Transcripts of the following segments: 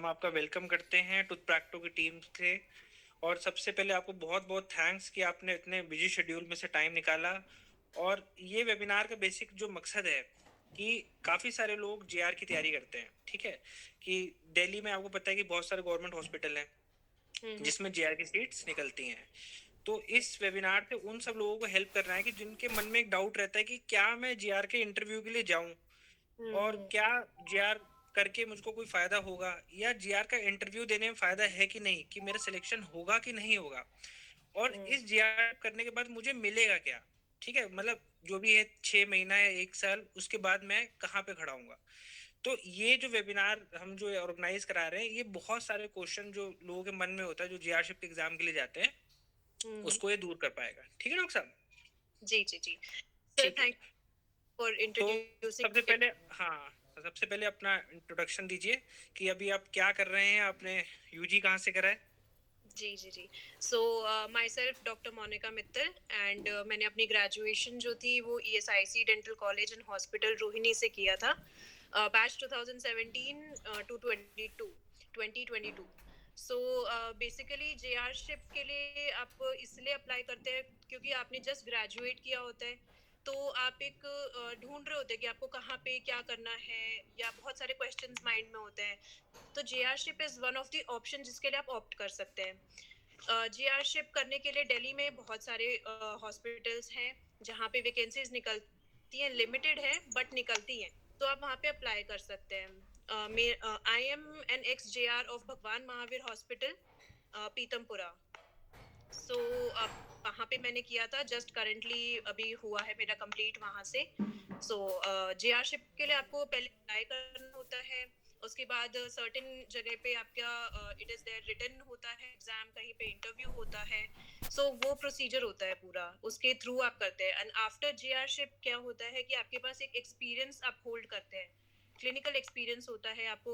हम आपका वेलकम करते हैं टूथ प्रैक्टो की टीम से। और सबसे पहले आपको बहुत-बहुत थैंक्स कि आपने इतने बिजी शेड्यूल में से टाइम निकाला। और ये वेबिनार का बेसिक जो मकसद है कि काफ़ी सारे लोग जेआर की तैयारी करते हैं, ठीक है? कि दिल्ली में आपको पता है कि बहुत सारे गवर्नमेंट हॉस्पिटल हैं हम्म। जिसमें जेआर की सीट्स निकलती हैं। तो इस वेबिनार से उन सब लोगों को हेल्प करना है कि जिनके मन में एक डाउट रहता है कि क्या मैं जेआर के इंटरव्यू के लिए जाऊं, और हम्म। क्या जीआर करके मुझको कोई फायदा होगा, या जीआर का इंटरव्यू देने में फायदा है कि नहीं, कि मेरा सिलेक्शन होगा कि नहीं होगा, और हम्म। इस जीआर करने के बाद मुझे मिलेगा क्या। ठीक है, मतलब जो भी है 6 महीना या 1 साल उसके बाद मैं कहाँ पे खड़ा हूँगा। तो ये जो वेबिनार हम जो ऑर्गेनाइज करा रहे हैं, ये बहुत सारे क्वेश्चन जो लोगों के मन में होता है जो जीआरशिप के एग्जाम के लिए जाते हैं, हम्म। उसको ये दूर कर पाएगा। ठीक है डॉक्टर साहब? जी जी जी। सर, ठीक है। थैंक फॉर तो सबसे इंट्रोड्यूसिंग। पहले, हाँ, सबसे पहले अपना इंट्रोडक्शन दीजिए कि अभी आप क्या कर रहे हैं, आपने यूजी कहाँ से करा है? जी जी जी। So my self doctor Monika Mittal, and मैंने अपनी ग्रेजुएशन जो थी वो ESIC dental college and hospital Rohini से किया था। Batch 2017 to 2022। So basically JRship के लिए आप इसलिए अप्लाई करते हैं क्योंकि आपने जस्ट ग्रेजुएट किया होता है। तो आप एक ढूंढ रहे होते हैं कि आपको कहाँ पे क्या करना है, या बहुत सारे क्वेश्चंस माइंड में होते हैं। तो JRship is one of the option जिसके लिए आप ऑप्ट कर सकते हैं। जेआरशिप करने के लिए दिल्ली में बहुत सारे हॉस्पिटल्स हैं जहाँ पे वैकेंसीज निकलती हैं, लिमिटेड है बट निकलती हैं। तो आप वहाँ पे अप्लाई कर सकते हैं। I M N X J R of Bhagwan Mahavir hospital, Pitampura. सो अब वहाँ पे मैंने किया था, जस्ट करंटली अभी हुआ है मेरा कंप्लीट वहाँ से। सो जेआरशिप के लिए आपको पहले अप्लाई करना होता है। उसके बाद सर्टेन जगह पे आपका इट इज देयर रिटन होता है एग्जाम, कहीं पे इंटरव्यू होता है। सो वो प्रोसीजर होता है पूरा, उसके थ्रू आप करते हैं। एंड आफ्टर जेआरशिप क्या होता है कि आपके पास एक एक्सपीरियंस आप होल्ड करते हैं, क्लिनिकल एक्सपीरियंस होता है आपको,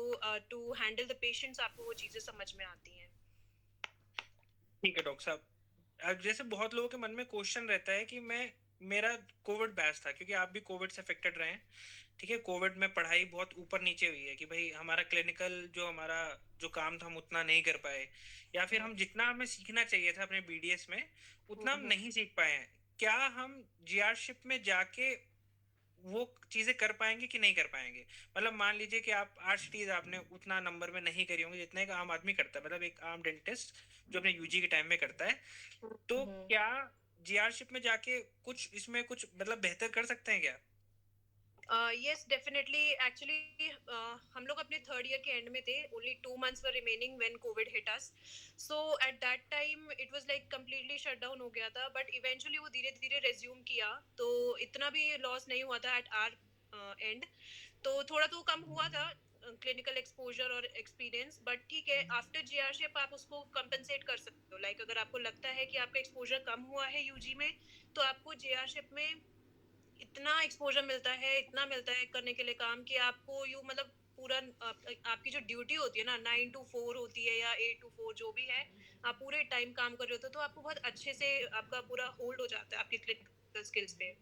टू हैंडल द पेशेंट्स, आपको वो चीजें समझ में आती हैं। ठीक है डॉक्टर साहब। अब जैसे बहुत लोगों के मन में क्वेश्चन रहता है कि मैं, मेरा कोविड बैच था, क्योंकि आप भी कोविड से अफेक्टेड रहे हैं। ठीक है, कोविड में पढ़ाई बहुत ऊपर नीचे हुई है कि भाई हमारा क्लिनिकल जो हमारा जो काम था हम उतना नहीं कर पाए, या फिर हम जितना हमें सीखना चाहिए था अपने बीडीएस में उतना हम नहीं सीख पाए हैं। क्या हम जीआरशिप में जाके वो चीजें कर पाएंगे कि नहीं कर पाएंगे? मतलब मान लीजिए कि आप आर्ट्स आपने उतना नंबर में नहीं करी होंगी जितना एक आम आदमी करता है, मतलब एक आम डेंटिस्ट जो अपने यूजी के टाइम में करता है। तो क्या जीआरशिप में जाके कुछ इसमें कुछ मतलब बेहतर कर सकते हैं क्या? Yes, definitely. एक्चुअली हम लोग अपने थर्ड ईयर के एंड में थे, only 2 months were remaining when Covid hit us. So at that time it was like completely shut down हो गया था, बट इवेंचुअली वो धीरे धीरे रेज्यूम किया। तो इतना भी लॉस नहीं हुआ था एट आर एंड। तो थोड़ा तो कम हुआ था क्लिनिकल एक्सपोजर और एक्सपीरियंस, बट ठीक है, आफ्टर जीआरशिप आप उसको कंपनसेट कर सकते हो। लाइक अगर आपको लगता है कि आपका एक्सपोजर कम हुआ है यूजी में, तो आपको जेआरशिप में इतना एक्सपोजर मिलता है, इतना मिलता है करने के लिए काम, कि आपको यू मतलब पूरा आपकी जो ड्यूटी होती है ना, 9 to 4 होती है या 8 to 4 जो भी है, आप पूरे टाइम काम कर रहे होते हो, तो आपको बहुत अच्छे से आपका पूरा होल्ड हो जाता है आपकी क्लिनिकल स्किल्स पे।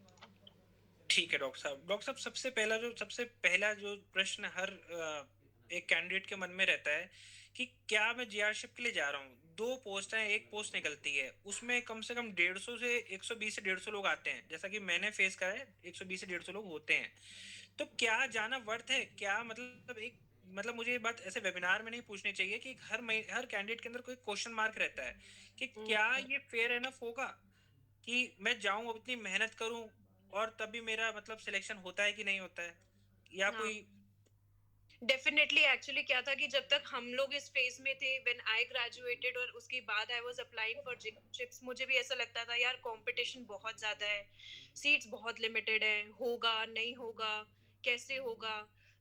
ठीक है डॉक्टर साहब। डॉक्टर साहब, सबसे पहला जो प्रश्न हर एक कैंडिडेट के मन में रहता है कि क्या मैं जीआरशिप के लिए जा रहा हूँ, दो पोस्ट हैं, एक पोस्ट निकलती है उसमें कम से कम 150 से 120 से 150 लोग आते हैं, जैसा कि मैंने फेस करा है, 120 से 150 लोग होते हैं। तो क्या जाना वर्थ है क्या? मतलब एक, मतलब मुझे ये बात ऐसे वेबिनार में नहीं पूछनी चाहिए कि हर कैंडिडेट के अंदर कोई क्वेश्चन मार्क रहता है कि क्या ये फेयर एनफ होगा कि मैं जाऊं अब इतनी मेहनत करूं और तब भी मेरा मतलब सिलेक्शन होता है कि नहीं होता है, या हाँ, कोई। डेफिनेटली। एक्चुअली क्या था कि जब तक हम लोग इस फेज में थे, व्हेन आई ग्रेजुएटेड और उसके बाद I was applying for chips, मुझे भी ऐसा लगता था यार कंपटीशन बहुत ज्यादा है, सीट्स बहुत लिमिटेड है, होगा नहीं होगा, कैसे होगा।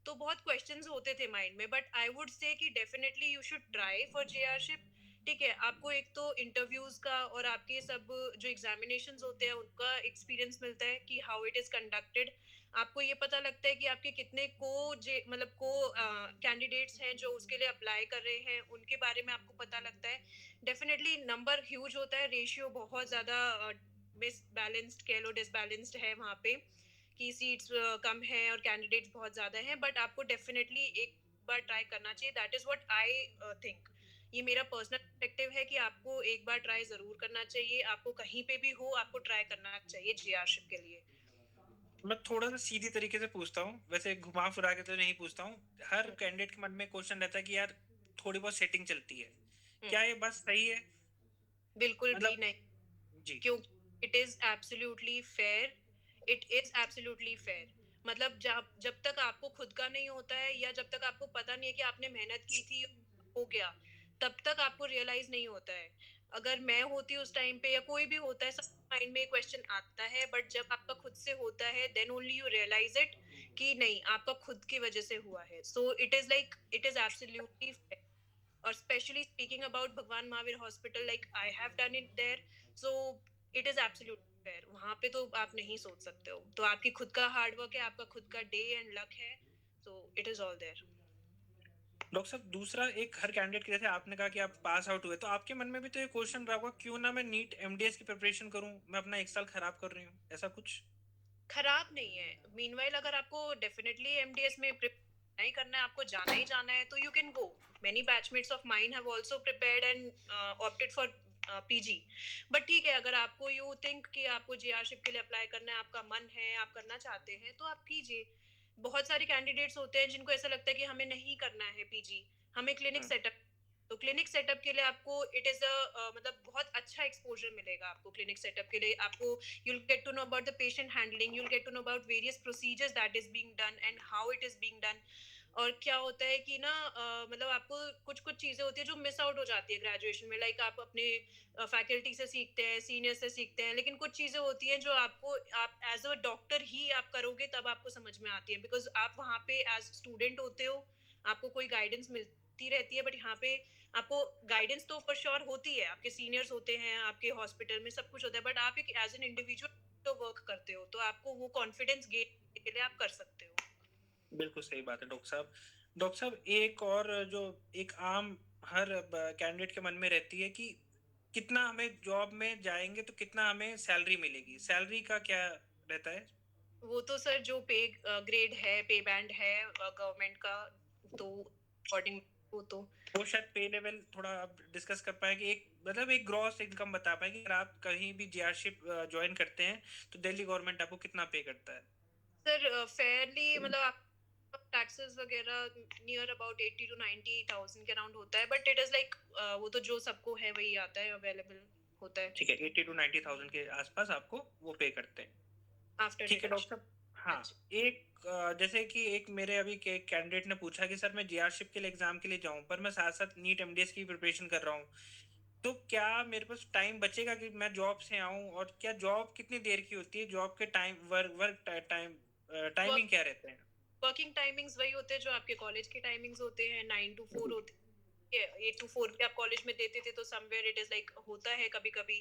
तो बहुत क्वेश्चंस होते थे माइंड में, बट आई वुड से कि definitely you should try for JRship. ठीक है, आपको एक तो इंटरव्यूज का और आपके सब जो एग्जामिनेशंस होते हैं उनका एक्सपीरियंस मिलता है कि हाउ इट इज कंडक्टेड। आपको ये पता लगता है कि आपके कितने को जे मतलब को कैंडिडेट्स हैं जो उसके लिए अप्लाई कर रहे हैं, उनके बारे में आपको पता लगता है। डेफिनेटली नंबर ह्यूज होता है, रेशियो बहुत ज्यादा मिस बैलेंस्ड कह लो, डिसबैलेंस्ड है वहाँ पे, कि सीट्स कम है और कैंडिडेट्स बहुत ज्यादा हैं, बट आपको डेफिनेटली एक बार ट्राई करना चाहिए, that is what I think. ये मेरा पर्सनल पर्सपेक्टिव है कि आपको एक बार ट्राई जरूर करना चाहिए, आपको कहीं पे भी हो आपको ट्राई करना चाहिए जीआरशिप के लिए। मैं थोड़ा सा सीधी तरीके से पूछता हूँ, वैसे घुमा फिरा के तो नहीं पूछता हूँ। हर हम्म, कैंडिडेट के मन में क्वेश्चन रहता है कि यार थोड़ी बहुत सेटिंग चलती है, हम्म, क्या ये बस सही है? बिल्कुल भी मतलब नहीं, जी। क्योंकि it is absolutely fair, it is absolutely fair. मतलब जब जब तक आपको खुद का नहीं होता है या जब तक आपको पता नहीं है कि आपने मेहनत की थी, हो गया, तब तक आपको रियलाइज नहीं होता है। अगर मैं होती उस टाइम पे या कोई भी होता है, सब माइंड में क्वेश्चन आता है, बट जब आपका खुद से होता है then only you realise it कि नहीं, आपका खुद की वजह से हुआ है। So it is like it is absolutely fair. और specially speaking about Bhagwan Mahavir hospital, like I have done it there, so it is absolute fair. वहां पे तो आप नहीं सोच सकते हो, तो आपकी खुद का हार्डवर्क है, आपका खुद का डे एंड लक है, so it is all there. Doctor साहब, दूसरा एक हर कैंडिडेट के, जैसे आपने कहा कि आप पास आउट हुए, तो आपके मन में भी तो ये क्वेश्चन रहा होगा, क्यों ना मैं नीट एमडीएस की प्रिपरेशन करूं, मैं अपना एक साल खराब कर रही हूँ, ऐसा कुछ? खराब नहीं है। मीनवाइल अगर आपको डेफिनेटली एमडीएस में नहीं करना है, आपको जाना ही जाना है, तो you can go. Many batchmates of mine have also prepared and opted for PG. But ठीक है, अगर आपको यू थिंक कि आपको जीआरशिप के लिए अप्लाई करना है, आपका मन है, आप करना चाहते हैं, तो आप कीजिए। बहुत सारे कैंडिडेट्स होते हैं जिनको ऐसा लगता है कि हमें नहीं करना है पीजी, हमें क्लिनिक हम्म, सेटअप। तो क्लिनिक सेटअप के लिए आपको इट इज अ मतलब बहुत अच्छा एक्सपोजर मिलेगा आपको क्लिनिक सेटअप के लिए। आपको you'll get to know about the patient handling, you'll get to know about various procedures that is being done and how it is being done। और क्या होता है कि ना मतलब आपको कुछ कुछ चीजें होती है जो मिस आउट हो जाती है ग्रेजुएशन में, लाइक आप अपने फैकल्टी से सीखते हैं, सीनियर से सीखते हैं, लेकिन कुछ चीजें होती हैं जो आपको आप एज अ डॉक्टर ही आप करोगे तब आपको समझ में आती है, बिकॉज आप वहाँ पे एज स्टूडेंट होते हो, आपको कोई गाइडेंस मिलती रहती है, बट यहाँ पे आपको गाइडेंस तो फॉर श्योर होती है, आपके सीनियर्स होते हैं, आपके हॉस्पिटल में सब कुछ होता है, बट आप एक एज एन इंडिविजुअल तो वर्क करते हो, तो आपको वो कॉन्फिडेंस गेन के लिए आप कर सकते हो। बिल्कुल सही बात है डॉक्टर साहब। डॉक्टर साहब, एक और जो एक आम हर कैंडिडेट के मन में रहती है कि कितना हमें जॉब में जाएंगे तो कितना हमें सैलरी मिलेगी, सैलरी का क्या रहता है? वो तो सर जो पे ग्रेड है, पे बैंड है गवर्नमेंट का, तो अकॉर्डिंग वो तो वो शायद पे लेवल थोड़ा आप डिस्कस कर पाए कि एक मतलब एक ग्रॉस इनकम बता पाए कि अगर आप कहीं भी जीआरशिप ज्वाइन करते हैं तो दिल्ली गवर्नमेंट आपको कितना पे करता है? सर फेयरली मतलब आप टैक्सेस वगैरह नियर अबाउट 80 to 90,000 के अराउंड होता है, बट इट इज लाइक वो तो जो सबको है वही आता है, अवेलेबल होता है ठीक है, 80 to 90,000 के आसपास आपको वो पे करते हैं। आफ्टर ठीक है डॉक्टर डिडक्शन। साहब। हाँ, हाँ जी। एक जैसे कि एक मेरे अभी के कैंडिडेट ने पूछा कि सर मैं जीआरशिप के लिए एग्जाम के लिए जाऊं पर मैं साथ साथ नीट एमडीएस की प्रिपरेशन कर रहा हूं, तो क्या मेरे पास टाइम बचेगा कि मैं जॉब से आऊं, और क्या जॉब कितनी देर की होती है, जॉब के टाइम वर्क टाइम टाइमिंग क्या रहते हैं? वर्किंग टाइमिंग्स वही होते हैं जो आपके कॉलेज के टाइमिंग्स होते हैं, 9 to 4 होते हैं। 8 to 4 भी आप कॉलेज में देते थे, तो समवेयर इट इज लाइक होता है कभी कभी।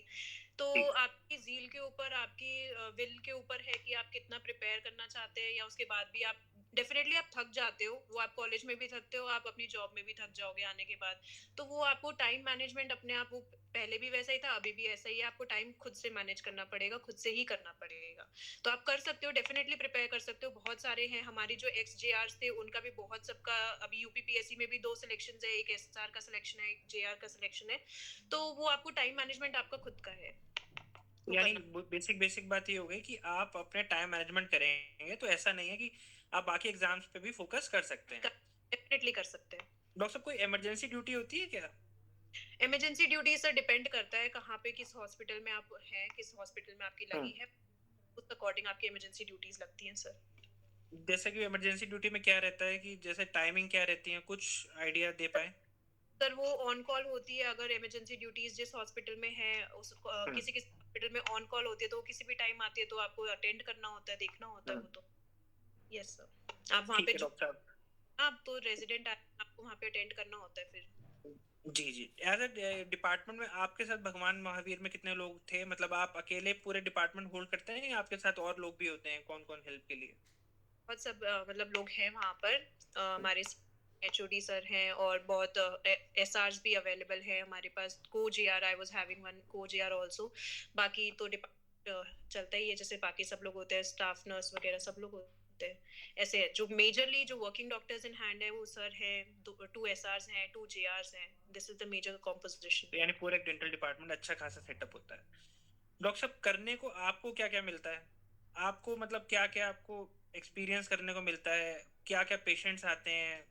तो ठीक। आपकी जील के ऊपर, आपकी विल के ऊपर है कि आप कितना प्रिपेयर करना चाहते हैं, या उसके बाद भी आप डेफिनेटली आप थक जाते हो, वो आप कॉलेज में भी थकते हो, आप अपनी जॉब में भी थक जाओगे आने के बाद। तो वो आपको टाइम मैनेजमेंट अपने आप, वो पहले भी वैसा ही था, अभी भी ऐसा ही है, आपको टाइम खुद से मैनेज करना पड़ेगा, खुद से ही करना पड़ेगा। तो आप कर सकते हो, डेफिनेटली प्रिपेयर कर सकते हो। बहुत सारे हैं हमारी जो एक्स जे थे, उनका भी बहुत सबका अभी यूपीपीएससी में भी 2 सिलेक्शन है, एक एसआर का सिलेक्शन है, एक जेआर का सिलेक्शन है। तो वो आपको टाइम मैनेजमेंट आपका खुद का है, वो यानी करना बेसिक बेसिक बात ये हो गई कि आप अपने टाइम मैनेजमेंट करेंगे तो ऐसा नहीं है कि आप बाकी एग्जाम्स पे भी फोकस कर सकते हैं। डेफिनेटली कर सकते हैं। डॉक्टर साहब, कोई इमरजेंसी ड्यूटी होती है क्या? इमरजेंसी ड्यूटी सर डिपेंड करता है कहाँ पे, किस हॉस्पिटल में आप हैं, किस हॉस्पिटल में आपकी हम्म। लगी है, उस अकॉर्डिंग आपकी इमरजेंसी ड्यूटीज लगती हैं सर। जैसे कि इमरजेंसी ड्यूटी में क्या रहता है, कि जैसे टाइमिंग क्या रहती है, कुछ आइडिया दे पाए? सर वो ऑन कॉल होती है, अगर इमरजेंसी ड्यूटीज जिस हॉस्पिटल में है, उस हम्म। किसी किसी हॉस्पिटल में ऑन कॉल होती है, तो किसी भी टाइम आती है, तो आपको अटेंड करना होता है, देखना होता है हम्म। वो तो। यस सर, आप वहाँ ठीक पे है जो डॉक्टर साहब। आप तो रेजिडेंट आपको वहाँ पे अटेंड करना होता है फिर। जी जी, एज ए डिपार्टमेंट में आपके साथ भगवान महावीर में कितने लोग थे, मतलब आप अकेले पूरे डिपार्टमेंट होल्ड करते हैं या आपके साथ और लोग भी होते हैं, कौन कौन हेल्प के लिए? बहुत सब मतलब लोग हैं वहाँ पर, हमारे एचओडी सर हैं, और बहुत एसआरस भी अवेलेबल है हमारे पास, co JR, I was having one co JR also. बाकी तो डिपार्टमेंट चलता ही है, जैसे बाकी सब लोग होते हैं, स्टाफ नर्स वगैरह सब लोग होते होते हैं, ऐसे है जो मेजरली जो वर्किंग डॉक्टर्स इन हैंड है वो सर है, 2 एसआरस हैं, 2 जेआरस हैं, this is the major composition. तो यानी पूरा एक डेंटल डिपार्टमेंट अच्छा खासा सेटअप होता है। डॉक्टर साहब करने को आपको क्या क्या मिलता है, आपको मतलब क्या क्या आपको एक्सपीरियंस करने को मिलता है, क्या क्या पेशेंट्स आते हैं?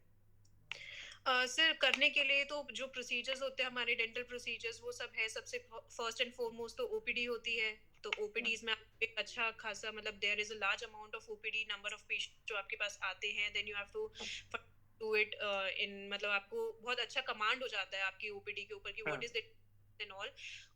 सर करने के लिए तो जो प्रोसीजर्स होते हैं हमारे डेंटल प्रोसीजर्स वो सब है। सबसे फर्स्ट एंड फॉरमोस्ट तो ओपीडी होती है। तो ओपीडीज में आपको एक अच्छा खासा मतलब there is a large amount of OPD number of patient जो आपके पास आते हैं, then you have to do it in मतलब आपको बहुत अच्छा कमांड हो जाता है आपकी ओपीडी के ऊपर कि what is the end all.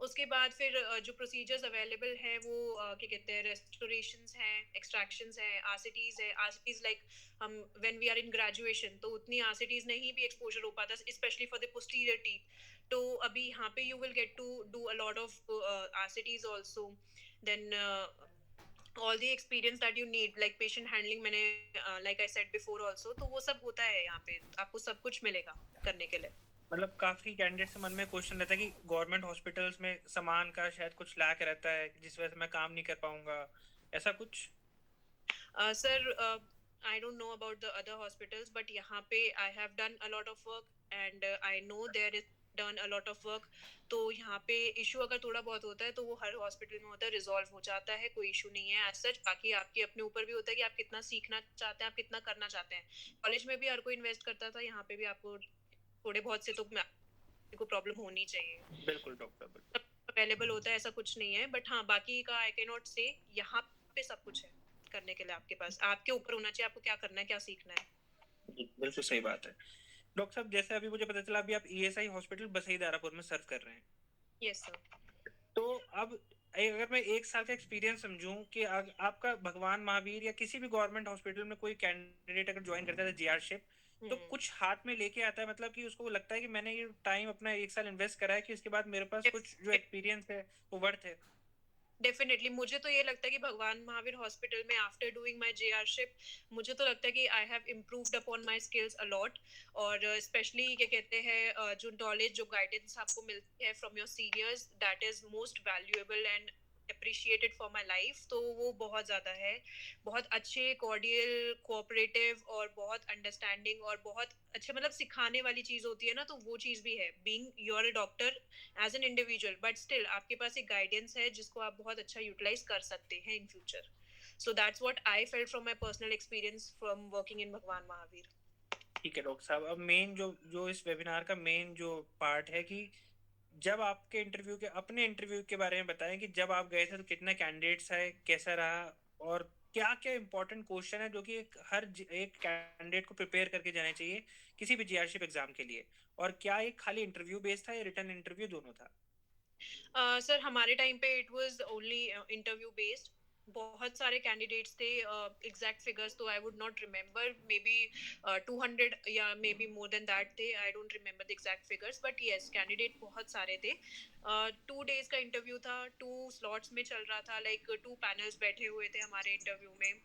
उसके बाद फिर जो प्रोसीजर्स अवेलेबल है वो क्या कहते हैं रेस्टोरेशंस हैं, एक्सट्रैक्शंस हैं, आरसीटीज है। आरसीटीज लाइक हम when we are in graduation तो उतनी आरसीटीज नहीं भी एक्सपोजर हो पाता specially for the posterior teeth. तो अभी यहाँ पे you will get to do a lot of RCTs also. Then all the experience that you need like patient handling मैंने like I said before also तो वो सब होता है यहाँ पे, आपको सब कुछ मिलेगा करने के लिए। मतलब काफी कैंडिडेट से मन में क्वेश्चन रहता है कि गवर्नमेंट हॉस्पिटल्स में सामान का शायद कुछ लैक रहता है जिस वजह से मैं काम नहीं कर पाऊंगा, ऐसा कुछ? Sir, I don't know about the other hospitals, but यहाँ पे I have done a lot of work and I know there is done a lot of work. तो यहाँ पे इशू अगर थोड़ा बहुत होता है तो वो हर हॉस्पिटल में होता है, रिजॉल्व हो जाता है, कोई इशू नहीं है एज सच। बाकी आपके अपने ऊपर भी होता है कि आप कितना सीखना चाहते हैं, आप कितना करना चाहते हैं। कॉलेज में भी हर कोई इन्वेस्ट करता था, यहाँ पे भी आपको थोड़े बहुत से तो को प्रॉब्लम होनी चाहिए। बिल्कुल डॉक्टर, बिल्कुल। अवेलेबल होता है ऐसा कुछ नहीं है, बट हाँ बाकी का आई कैन नॉट से। यहाँ पे सब कुछ है करने के लिए, आपके पास आपके ऊपर होना चाहिए आपको क्या करना है, क्या सीखना है। बिल्कुल सही बात है। डॉक्टर साहब जैसे अभी मुझे पता चला अभी आप ईएसआई हॉस्पिटल बसई दारापुर में सर्व कर रहे हैं, यस सर। तो अब अगर मैं 1 साल का एक्सपीरियंस समझूं कि आपका भगवान महावीर या किसी भी गवर्नमेंट हॉस्पिटल में कोई कैंडिडेट अगर ज्वाइन करता है जीआरशिप, तो कुछ हाथ में लेके आता है, मतलब कि उसको लगता है कि मैंने ये टाइम अपना 1 साल इन्वेस्ट करा है कि इसके बाद मेरे पास कुछ जो एक्सपीरियंस है वो वर्थ है। डेफिनेटली मुझे तो ये लगता है कि भगवान महावीर हॉस्पिटल में आफ्टर डूइंग माय जेआरशिप मुझे तो लगता है कि I have improved upon my skills a lot. और स्पेशली क्या कहते हैं जो नॉलेज जो गाइडेंस आपको मिलती है from your seniors that is most valuable and appreciated for my life. तो वो बहुत ज़्यादा है, बहुत अच्छे कॉर्डियल कोऑपरेटिव और बहुत अंडरस्टैंडिंग और बहुत अच्छे मतलब सिखाने वाली चीज़ होती है ना, तो वो चीज़ भी है being you are a doctor as an individual, but still आपके पास एक गाइडेंस है जिसको आप बहुत अच्छा यूटिलाइज कर सकते हैं in future. So that's what I felt from my personal experience from working in भगवान महावीर। ठीक है डॉक्टर साहब, अब मेन जो जो इस वेबिनार का मेन जो पार्ट है कि जब आपके इंटरव्यू के अपने इंटरव्यू के बारे में बताएं कि जब आप गए थे तो कितने कैंडिडेट्स आए, कैसा रहा, और क्या क्या इंपॉर्टेंट क्वेश्चन है जो कि एक कैंडिडेट को प्रिपेयर करके जाने चाहिए किसी भी जीआरशिप एग्जाम के लिए, और क्या एक खाली इंटरव्यू बेस्ड था या रिटर्न इंटरव्यू दोनों था? सर हमारे टाइम पे it was only interview based. बहुत सारे कैंडिडेट्स थे, एग्जैक्ट फिगर्स तो I would not remember, maybe 200 या maybe more than that थे। I don't remember the exact figures but yes candidate बहुत सारे थे। 2 days का इंटरव्यू था, 2 slots में चल रहा था, लाइक 2 पैनल्स बैठे हुए थे हमारे इंटरव्यू में।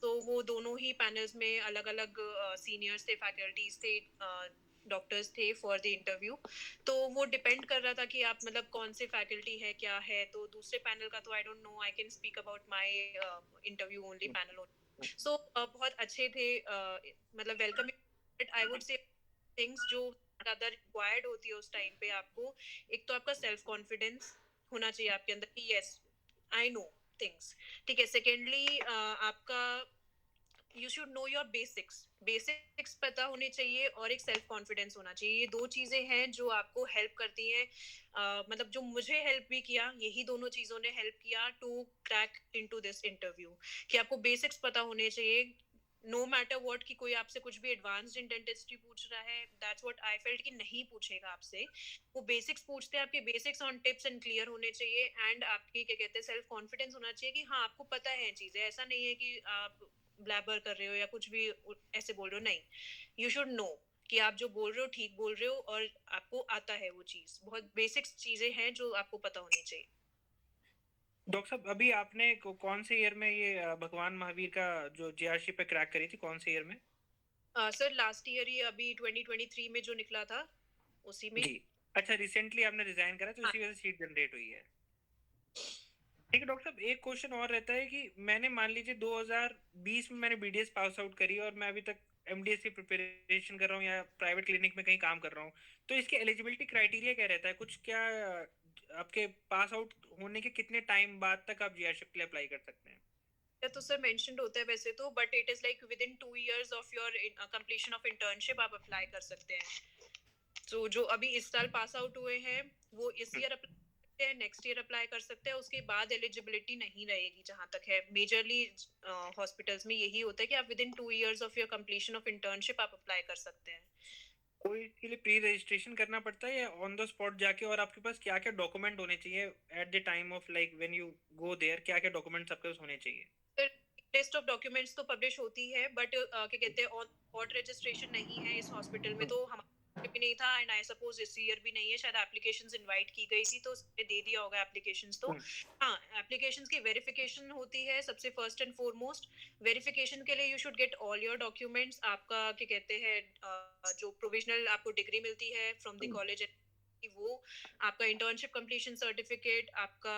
तो वो दोनों ही पैनल्स में अलग अलग सीनियर्स थे, फैकल्टीज थे, डॉक्टर्स थे फॉर द इंटरव्यू। तो वो डिपेंड कर रहा था कि आप मतलब कौन से फैकल्टी है क्या है। तो दूसरे पैनल का तो I don't know, I can speak about my interview only panel. So बहुत अच्छे थे, मतलब welcoming I would say things जो ज्यादा रिक्वायर्ड होती है उस टाइम पे आपको। एक तो आपका सेल्फ कॉन्फिडेंस होना चाहिए आपके अंदर कि यस आई नो थिंग्स, ठीक है। सेकेंडली आपका you should know your basics, basics पता होने चाहिए और एक सेल्फ कॉन्फिडेंस होना चाहिए। ये 2 चीजें हैं जो आपको हेल्प करती हैं, मतलब जो मुझे हेल्प भी किया, यही दोनों चीजों ने हेल्प किया to crack into this interview. कि आपको बेसिक्स पता होने चाहिए नो मैटर व्हाट, कि कोई आपसे कुछ भी एडवांस्ड इन डेंटिस्ट्री पूछ रहा है, दैट्स व्हाट आई फेल्ट कि नहीं पूछेगा आपसे। वो बेसिक्स पूछते हैं, आपके basics on tips and clear होने चाहिए एंड आपकी क्या कहते हैं सेल्फ कॉन्फिडेंस होना चाहिए कि हाँ आपको पता है चीजें। ऐसा नहीं है कि आप ब्लैबर कर रहे हो या कुछ भी ऐसे बोल रहे हो, नहीं। यू शुड नो कि आप जो बोल रहे हो ठीक बोल रहे हो और आपको आता है वो चीज। बहुत बेसिक्स चीजें हैं जो आपको पता होनी चाहिए। डॉक्टर साहब अभी आपने कौन से ईयर में ये भगवान महावीर का जो जीआरशिप पे क्रैक करी थी, कौन से ईयर में? सर लास्ट ईयर ही अभी 2023 में जो निकला था उसी में। जी। अच्छा, रिसेंटली आपने रिजाइन करा तो इसी वजह से सीट जनरेट हुई है? ठीक है डॉक्टर साहब, एक क्वेश्चन और रहता है कि मैंने मान लीजिए 2020 में मैंने बीडीएस पास आउट करी और मैं अभी तक एमडीएस की प्रिपरेशन कर रहा हूँ या प्राइवेट क्लिनिक में कहीं काम कर रहा हूँ, तो इसके एलिजिबिलिटी क्राइटेरिया क्या रहता है कुछ, क्या आपके पास आउट होने के कितने टाइम बाद तक आप जीआरशिप के लिए अप्लाई कर सकते हैं? तो सर मेंशन्ड होता है वैसे तो, but it is like with in 2 years of your completion of internship आप अप्लाई कर सकते हैं। तो जो अभी इस साल पास आउट हुए हैं वो इस ईयर अप्लाई करते हैं, नेक्स्ट ईयर अप्लाई कर सकते हैं, उसके बाद एलिजिबिलिटी नहीं रहेगी जहां तक है। मेजरली हॉस्पिटल्स में यही होता है कि आप with in 2 years of your completion of internship आप अप्लाई कर सकते हैं। कोई इसके लिए प्री रजिस्ट्रेशन करना पड़ता है या ऑन द स्पॉट जाके, और आपके पास क्या क्या डॉक्यूमेंट होने चाहिए at the time of like when you go there, क्या क्या डॉक्यूमेंट्स आपके पास होने चाहिए? लिस्ट ऑफ डॉक्यूमेंट्स तो पब्लिश होती है, बट क्या कहते हैं ऑन स्पॉट रजिस्ट्रेशन नहीं है इस हॉस्पिटल में, तो हमारे भी नहीं था एंड आई सपोज इस ईयर भी नहीं है। शायद एप्लीकेशंस इनवाइट की गई थी तो उसने दे दिया होगा एप्लीकेशंस तो। हाँ, एप्लीकेशंस की वेरिफिकेशन होती है सबसे फर्स्ट एंड फॉरमोस्ट। वेरिफिकेशन के लिए you should get all your documents. आपका क्या कहते हैं जो प्रोविजनल आपको डिग्री मिलती है फ्रॉम द कॉलेज, वो आपका इंटर्नशिप कंप्लीशन सर्टिफिकेट, आपका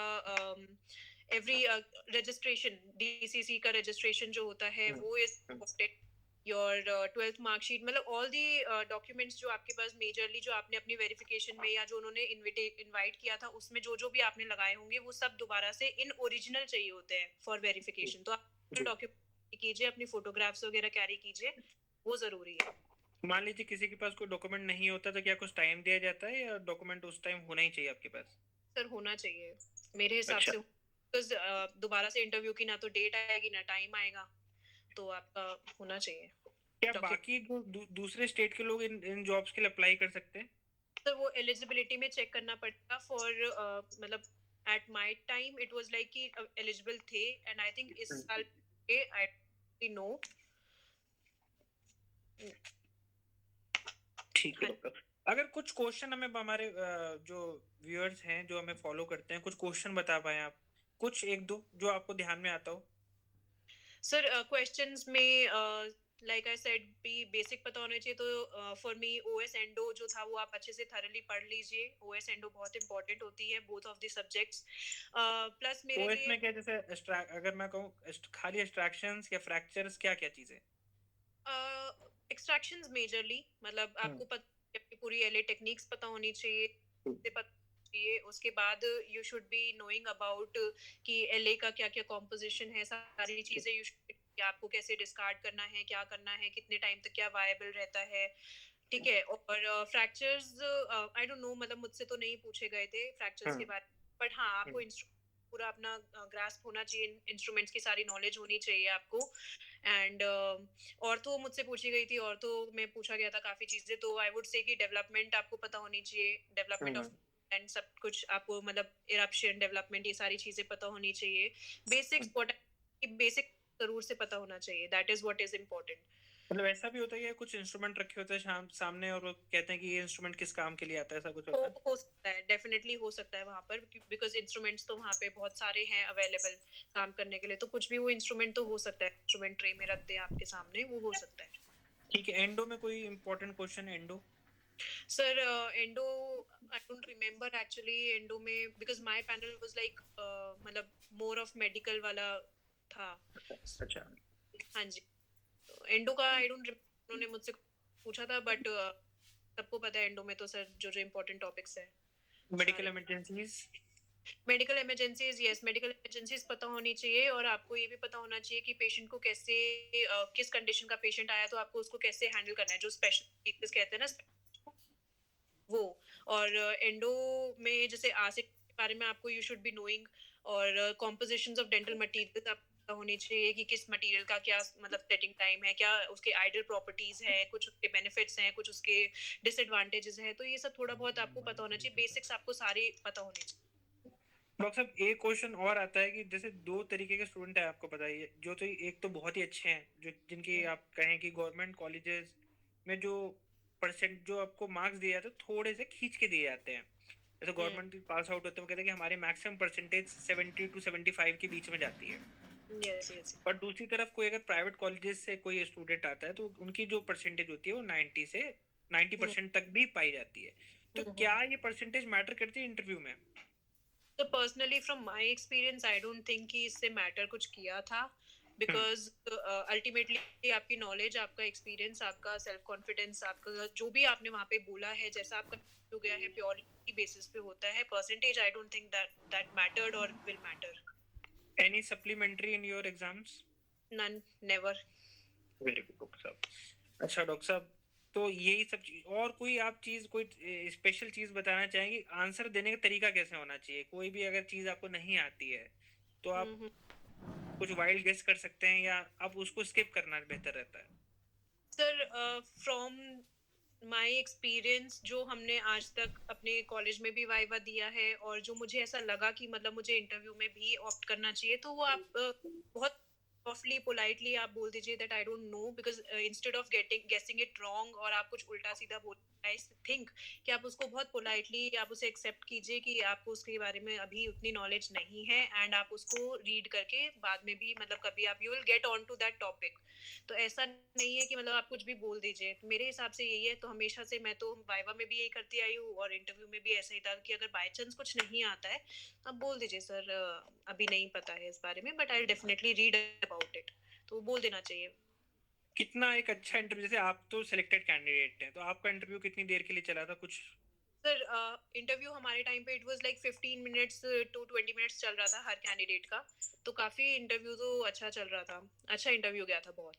एवरी रजिस्ट्रेशन डीसीसी का रजिस्ट्रेशन जो होता है वो is important. Your 12th marksheet, मतलब ऑल दी डॉक्यूमेंट्स जो आपके पास मेजरली जो आपने अपनी वेरिफिकेशन में या जो उन्होंने इनवाइट किया था उसमें जो जो भी आपने लगाए होंगे वो सब दोबारा से इन ओरिजिनल चाहिए होते हैं फॉर वेरिफिकेशन। तो आप डॉक्यूमेंट कीजिए, अपनी फोटोग्राफ्स वगैरह कैरी कीजिए, वो जरूरी है। मान लीजिए किसी के पास कोई डॉक्यूमेंट नहीं होता तो क्या कुछ टाइम दिया जाता है या डॉक्यूमेंट उस टाइम होना ही चाहिए आपके पास? सर होना चाहिए मेरे हिसाब अच्छा, से, बिकॉज दोबारा से इंटरव्यू की ना तो डेट आएगी ना टाइम आएगा, तो आपका होना चाहिए क्या डॉक्यूमेंट। बाकी दूसरे स्टेट के लोग इन इन जॉब्स के लिए अप्लाई कर सकते हैं? सर वो एलिजिबिलिटी में चेक करना पड़ेगा फॉर मतलब at my time it was like कि एलिजिबल थे एंड आई थिंक इस साल के आई नो। ठीक है डॉक्टर, अगर कुछ क्वेश्चन हमें हमारे जो व्यूअर्स हैं जो हमें फॉलो करते हैं, कुछ क्वेश्चन बता पाए आप, कुछ एक दो जो आपको ध्यान में आता हो? सर क्वेश्चंस में लाइक आई सेड भी बेसिक पता होना चाहिए। तो फॉर मी ओएस एंडो जो था वो आप अच्छे से थरली पढ़ लीजिए। ओएस एंडो बहुत इंपॉर्टेंट होती है both of the subjects. Plus मेरे ओएस लिए में क्या, जैसे अगर मैं कहूँ खाली एक्सट्रैक्शंस या फ्रैक्चर्स, क्या क्या चीजें? एक्सट्रैक्शंस मेजरली, मतलब आपको अपनी पूरी एलए टेक्निक्स पता होनी चाहिए, से पता चाहिए। उसके बाद you should be knowing about कि एलए का क्या क्या कॉम्पोजिशन है, सारी चीजें यू शुड, आपको कैसे डिस्कार्ड करना है, क्या करना है, कितने टाइम तक क्या वायबल रहता है। ठीक है। और फ्रैक्चर्स आई डोंट नो, मतलब मुझसे तो नहीं पूछे गए थे फ्रैक्चर्स के बारे में, बट हाँ आपको पूरा अपना ग्रास्प होना चाहिए, इंस्ट्रूमेंट्स की सारी नॉलेज होनी चाहिए आपको। एंड और तो मुझसे पूछी गई थी, और तो मैं पूछा गया था काफी चीजें, तो आई वुड से कि डेवलपमेंट आपको पता होनी चाहिए, डेवलपमेंट ऑफ एंड सब कुछ आपको, मतलब इरप्शन डेवलपमेंट ये सारी चीजें पता होनी चाहिए। बेसिक्स बेसिक जरूर से पता होना चाहिए, that is what is important. मतलब ऐसा भी होता है कि कुछ इंस्ट्रूमेंट रखे होते हैं सामने और वो कहते हैं कि ये इंस्ट्रूमेंट किस काम के लिए आता है, ऐसा कुछ होता है? हो सकता है, डेफिनेटली हो सकता है वहां पर, बिकॉज इंस्ट्रूमेंट्स तो वहां पे बहुत सारे हैं अवेलेबल काम करने के लिए, तो कुछ भी वो इंस्ट्रूमेंट तो हो सकता है, इंस्ट्रूमेंट ट्रे में रख दे आपके सामने, वो हो सकता है। ठीक है, एंडो में कोई important question? Endo sir endo I don't remember actually endo में, because my panel was like मतलब मोर ऑफ मेडिकल वाला था। अच्छा, हाँ जी, एंडो का आई डोंट रिमेम्बर, उन्होंने मुझसे पूछा था, बट सबको पता है एंडो में तो सर जो जो इम्पोर्टेंट टॉपिक्स है मेडिकल सारे। Emergencies? Medical emergencies, yes, medical emergencies पता होनी चाहिए, और आपको ये भी पता होना चाहिए कि पेशेंट को कैसे किस कंडीशन का पेशेंट आया तो आपको उसको कैसे हैंडल करना है, जो स्पेशल केसेस कहते हैं ना वो। और एंडो में जैसे आसिड के बारे में आपको यू शुड बी नोइंग, और कॉम्पोजिशंस ऑफ डेंटल मटेरियल्स आपको पता होनी चाहिए कि किस मटेरियल का क्या मतलब सेटिंग टाइम है, क्या उसके आइडियल प्रॉपर्टीज है, कुछ उसके बेनिफिट्स हैं, कुछ उसके डिसएडवांटेजेस हैं, तो ये सब थोड़ा बहुत आपको पता होना चाहिए, बेसिक्स आपको सारे पता होने चाहिए। डॉक्टर साहब, एक क्वेश्चन और आता है कि जैसे दो तरीके के स्टूडेंट है आपको पता ही है, जो तो एक तो बहुत ही अच्छे हैं, जो जिनकी आप कहें कि गवर्नमेंट कॉलेजेस में जो परसेंट जो आपको मार्क्स दिए जाते हैं थोड़े से खींच के दिए जाते हैं। जैसे गवर्नमेंट पास आउट होते हैं वो कहते हैं कि हमारे मैक्सिमम परसेंटेज 70 to 75 के बीच में जाती है। Yes yes. पर दूसरी तरफ कोई अगर प्राइवेट कॉलेजेस से कोई स्टूडेंट आता है तो उनकी जो परसेंटेज होती है वो 90 से 90% तक भी पाई जाती है। तो क्या ये परसेंटेज मैटर करती है इंटरव्यू में? तो personally from my experience I don't think कि इससे मैटर कुछ किया था, हम्म। बिकॉज अल्टीमेटली आपकी नॉलेज, आपका एक्सपीरियंस, आपका सेल्फ कॉन्फिडेंस, आपका जो भी आपने वहाँ पे बोला है, जैसा आपका हो गया है, प्योरिटी बेसिस पे होता है। Percentage I don't think that that mattered और will matter. Any supplementary in your exams? None, never. Very good doctor साहब। अच्छा डॉक्टर साहब, तो यही सब चीज, और कोई आप चीज, कोई स्पेशल चीज बताना चाहेंगे? आंसर देने का तरीका कैसे होना चाहिए? कोई भी अगर चीज आपको नहीं आती है तो आप हम्म। कुछ वाइल्ड गेस कर सकते हैं, या आप उसको स्किप करना बेहतर रहता है? सर, फ्रॉम माय एक्सपीरियंस, जो हमने आज तक अपने कॉलेज में भी वाइवा दिया है और जो मुझे ऐसा लगा कि मतलब मुझे इंटरव्यू में भी ऑप्ट करना चाहिए, तो वो आप बहुत सॉफ्टली पोलाइटली आप बोल दीजिए that I don't no, because instead of getting गेसिंग इट रॉन्ग और आप कुछ उल्टा सीधा बोल, आई थिंक कि आप उसको बहुत पोलाइटली आप उसे एक्सेप्ट कीजिए कि आपको उसके बारे में अभी उतनी नॉलेज नहीं है, एंड आप उसको रीड करके बाद में भी मतलब कभी आप you will get on to that topic. तो ऐसा नहीं है कि मतलब आप कुछ भी बोल दीजिए। तो मेरे हिसाब से यही है, तो हमेशा से मैं तो वाइवा में भी यही करती आई हूँ और इंटरव्यू में भी ऐसा ही था कि अगर बाय चांस कुछ नहीं आता है, आप बोल दीजिए सर अभी नहीं पता है इस बारे में, but I definitely read about it. तो बोल देना चाहिए। कितना एक अच्छा इंटरव्यू, जैसे आप तो सिलेक्टेड कैंडिडेट हैं, तो आपका इंटरव्यू कितनी देर के लिए चला था कुछ? सर, इंटरव्यू हमारे टाइम पे it was like 15 minutes to 20 minutes चल रहा था हर कैंडिडेट का। तो काफी इंटरव्यू तो अच्छा चल रहा था, अच्छा इंटरव्यू गया था बहुत।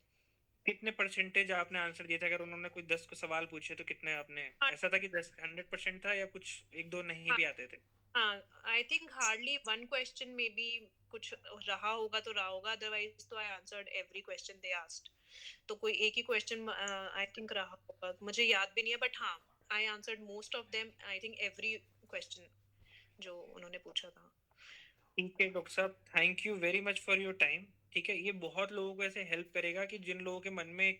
कितने परसेंटेज आपने आंसर दिया था? अगर उन्होंने कोई 10 को सवाल पूछे तो कितने आपने, हाँ, ऐसा था कि 10 100% था, या कुछ एक दो नहीं हाँ, भी आते थे? हाँ, I think hardly one question में भी कुछ रहा होगा तो रहा होगा, अदरवाइज तो I answered every question they asked. तो कोई एक ही क्वेश्चन आई थिंक रहा होगा, मुझे याद भी नहीं है, बट हाँ, I answered most of them, I think every question जो उन्होंने पूछा था। ठीक है डॉक्टर साहब, thank you very much for your time. ठीक है, ये बहुत लोगों को ऐसे हेल्प करेगा कि जिन लोगों के मन में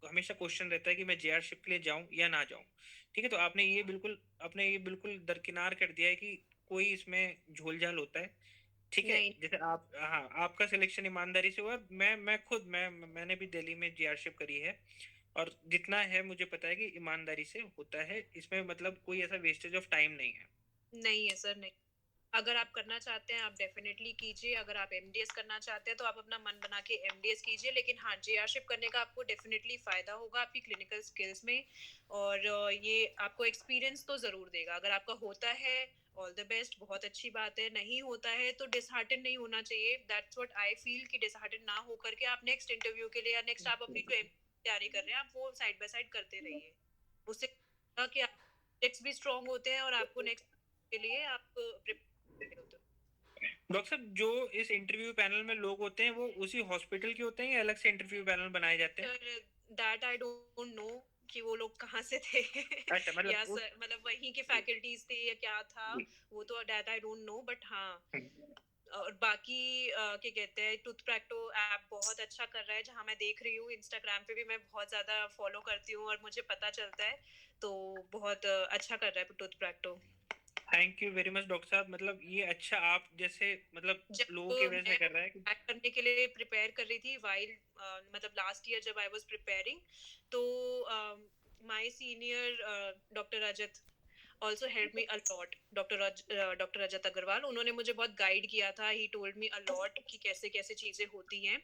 हमेशा क्वेश्चन रहता है कि मैं जेआरशिप के लिए जाऊं या ना जाऊं। ठीक है, तो आपने ये बिल्कुल दरकिनार कर दिया है कि कोई इसमें झोलझाल होता है। ठीक है, नहीं। जैसे आप, हाँ, आपका सिलेक्शन ईमानदारी से हुआ। मैंने भी दिल्ली में जेआरशिप करी है, और जितना है मुझे पता है कि ईमानदारी से होता है। इसमें मतलब कोई ऐसा वेस्टेज ऑफ टाइम नहीं है। नहीं है सर, नहीं। अगर आप करना चाहते हैं आप डेफिनेटली कीजिए, अगर आप एमडीएस करना चाहते हैं तो आप अपना मन बना के एमडीएस कीजिए, लेकिन हाँ, जेआरशिप करने का आपको डेफिनेटली फायदा होगा आपकी क्लिनिकल स्किल्स में। और ये आपको एक्सपीरियंस तो जरूर देगा। अगर आपका होता है, ऑल द बेस्ट, बहुत अच्छी बात है। नहीं होता है तो डिसहार्टन नहीं होना चाहिए। दैट्स व्हाट आई फील कि डिसहार्टन ना होकर के आप नेक्स्ट इंटरव्यू के लिए या नेक्स्ट आप अपनी जो तैयारी कर रहे हैं आप वो साइड बाय साइड करते रहिए। उससे होगा कि आप भी स्ट्रांग होते हैं और आपको नेक्स्ट के लिए आप प्रिपेयर होते हो। डॉक्टर साहब, जो इस इंटरव्यू पैनल में लोग होते हैं वो उसी हॉस्पिटल के होते हैं, या अलग से इंटरव्यू पैनल बनाए जाते हैं? दैट आई डोंट नो कि वो लोग कहाँ से थे अच्छा, मतलब या उस, सर मतलब वहीं के फैकल्टीज थे या क्या था, जी। वो तो that I don't no, but हाँ। हम्म। और बाकी क्या कहते हैं, टूथ प्रैक्टो ऐप बहुत अच्छा कर रहा है, जहाँ मैं देख रही हूँ इंस्टाग्राम पे भी मैं बहुत ज्यादा फॉलो करती हूँ और मुझे पता चलता है। तो बहुत अच्छा कर रहा है tooth Practo. Thank you very much doctor साहब, मतलब ये अच्छा आप जैसे मतलब जब लोगों की वजह से मैं कर रहा है कि, बैक करने के लिए प्रिपेयर कर रही थी, वाइल मतलब लास्ट ईयर जब आई वाज प्रिपेयरिंग, तो my senior doctor Rajat also helped me a lot, doctor Rajat Agarwal, उन्होंने मुझे बहुत गाइड किया था। He told me a lot कि कैसे कैसे चीजें होती हैं।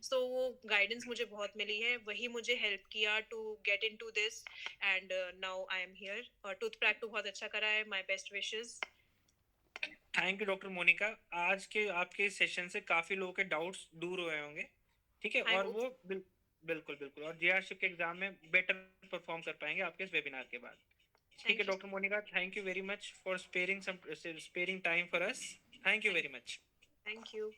सो वो गाइडेंस मुझे बहुत मिली है, वही मुझे हेल्प किया to get into this, and now I am here. और टूथ प्रैक्टो बहुत अच्छा करा है। My best wishes. Thank you doctor Monika. आज के आपके सेशन से काफी लोगों के डाउट्स दूर हुए होंगे। ठीक है, आई और होप। वो बिल्कुल बिल्कुल, और जेआरशिप के एग्जाम में बेटर परफॉर्म कर पाएंगे आपके इस वेबिनार के बाद। ठीक है thank you. Doctor Monika, thank you very much for sparing time for us. Thank you thank very much. Thank you.